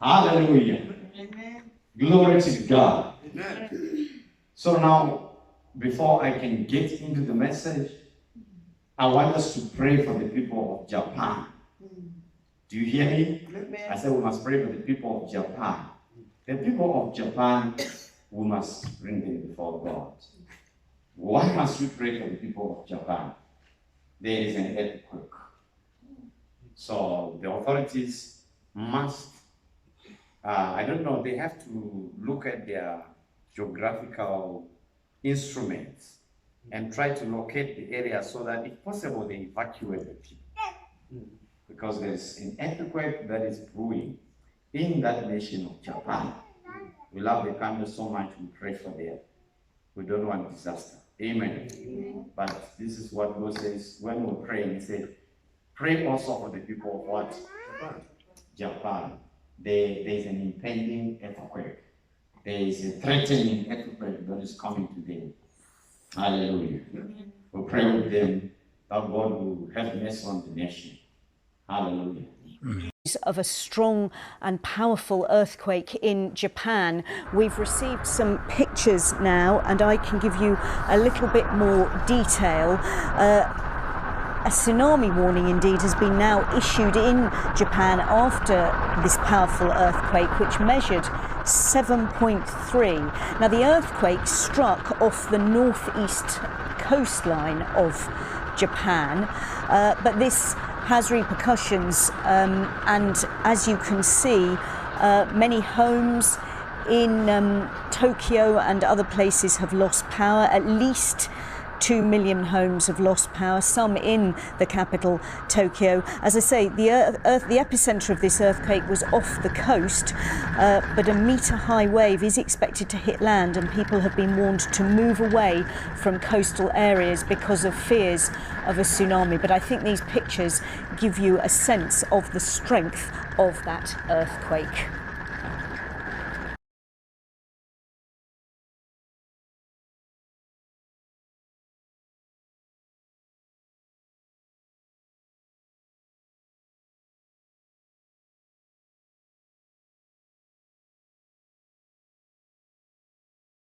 Hallelujah. Amen. Glory to God. Amen. So now, before I can get into the message, I want us to pray for the people of Japan. Do you hear me? I said we must pray for the people of Japan. The people of Japan, we must bring them before God. Why must we pray for the people of Japan? There is an earthquake. So the authorities must, I don't know, they have to look at their geographical instruments and try to locate the area so that if possible they evacuate the people. Because there's an earthquake that is brewing in that nation of Japan. We love the country so much, we pray for them. We don't want disaster. Amen. Amen. But this is what God says when we pray. He said, pray also for the people of what? Japan. There is an impending earthquake. There is a threatening earthquake that is coming to them. Hallelujah. We pray with them that God will have mercy on the nation. Hallelujah. Of a strong and powerful earthquake in Japan. We've received some pictures now and I can give you a little bit more detail. A tsunami warning indeed has been now issued in Japan after this powerful earthquake, which measured 7.3. Now the earthquake struck off the northeast coastline of Japan, but this has repercussions, and as you can see, many homes in Tokyo and other places have lost power. At least 2 million homes have lost power, some in the capital, Tokyo. As I say, the epicenter of this earthquake was off the coast, but a metre-high wave is expected to hit land, and people have been warned to move away from coastal areas because of fears of a tsunami. But I think these pictures give you a sense of the strength of that earthquake.